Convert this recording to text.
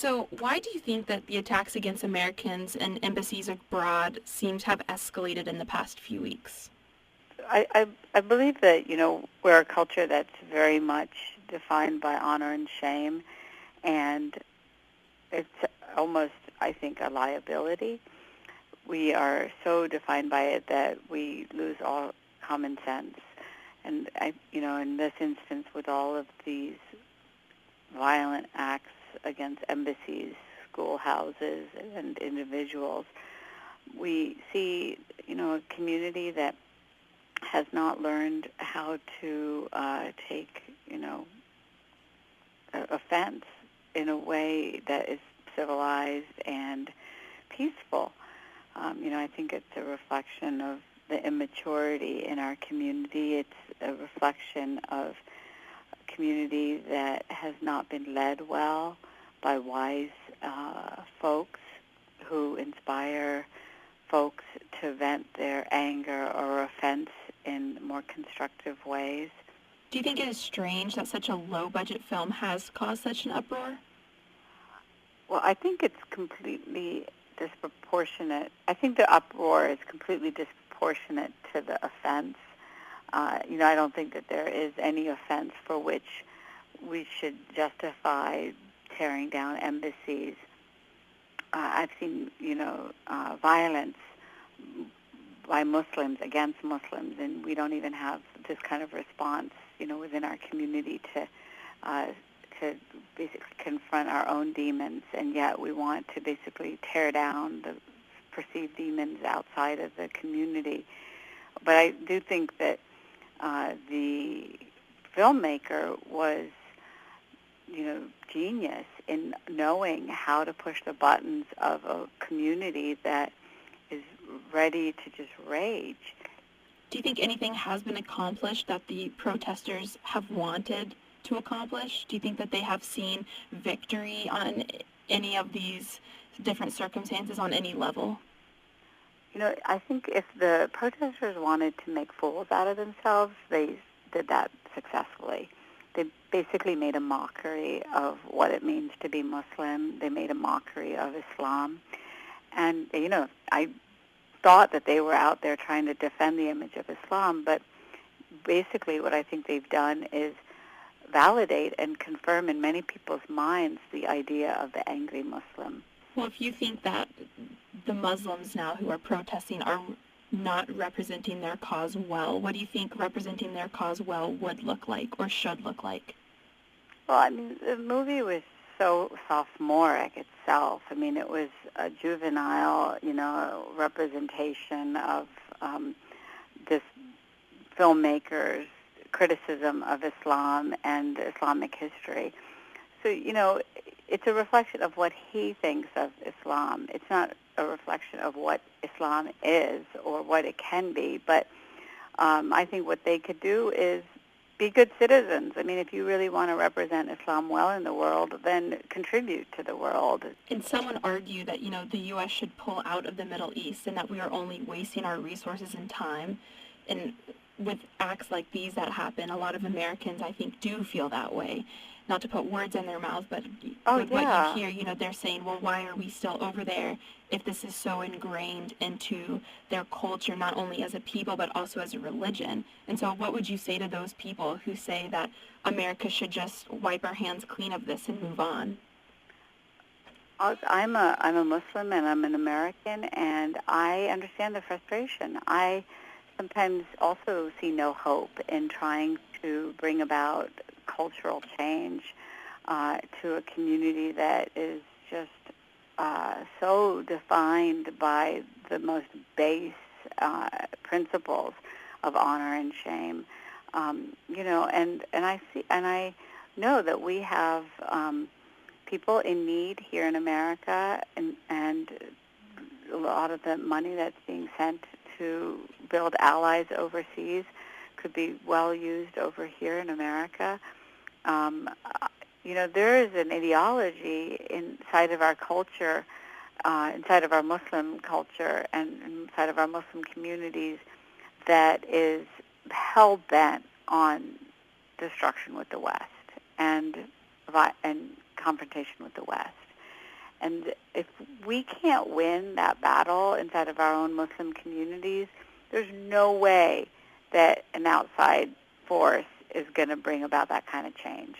So, why do you think that the attacks against Americans and embassies abroad seem to have escalated in the past few weeks? I believe that, we're a culture that's very much defined by honor and shame, and it's almost, I think, a liability. We are so defined by it that we lose all common sense. And, in this instance, with all of these violent acts against embassies, schoolhouses, and individuals, we see, a community that has not learned how to take, offense in a way that is civilized and peaceful. I think it's a reflection of the immaturity in our community. It's a reflection of a community that has not been led well by wise folks who inspire folks to vent their anger or offense in more constructive ways. Do you think it is strange that such a low-budget film has caused such an uproar? Well, I think it's completely disproportionate. I think the uproar is completely disproportionate to the offense. I don't think that there is any offense for which we should justify tearing down embassies. I've seen, violence by Muslims against Muslims, and we don't even have this kind of response, within our community to basically confront our own demons, and yet we want to basically tear down the perceived demons outside of the community. But I do think that the filmmaker was, genius in knowing how to push the buttons of a community that is ready to just rage. Do you think anything has been accomplished that the protesters have wanted to accomplish? Do you think that they have seen victory on any of these different circumstances on any level? I think if the protesters wanted to make fools out of themselves, they did that successfully. They basically made a mockery of what it means to be Muslim. They made a mockery of Islam. And, I thought that they were out there trying to defend the image of Islam, but basically what I think they've done is validate and confirm in many people's minds the idea of the angry Muslim. Well, if you think that the Muslims now who are protesting are not representing their cause well, what do you think representing their cause well would look like or should look like? Well, the movie was so sophomoric itself. It was a juvenile, representation of this filmmaker's criticism of Islam and Islamic history. So, it's a reflection of what he thinks of Islam. It's not a reflection of what Islam is or what it can be, but I think what they could do is be good citizens. If you really want to represent Islam well in the world, then contribute to the world. And someone argued that, the U.S. should pull out of the Middle East and that we are only wasting our resources and time. And with acts like these that happen, a lot of Americans, I think, do feel that way. Not to put words in their mouth, but with what you hear, they're saying, well, why are we still over there if this is so ingrained into their culture, not only as a people, but also as a religion? And so what would you say to those people who say that America should just wipe our hands clean of this and move on? I'm a Muslim and I'm an American, and I understand the frustration. I sometimes also see no hope in trying to bring about cultural change to a community that is just so defined by the most base principles of honor and shame. And I know that we have people in need here in America, and a lot of the money that's being sent to build allies overseas could be well used over here in America. There is an ideology inside of our culture, inside of our Muslim culture, and inside of our Muslim communities that is hell-bent on destruction with the West and confrontation with the West. And if we can't win that battle inside of our own Muslim communities, there's no way that an outside force is going to bring about that kind of change.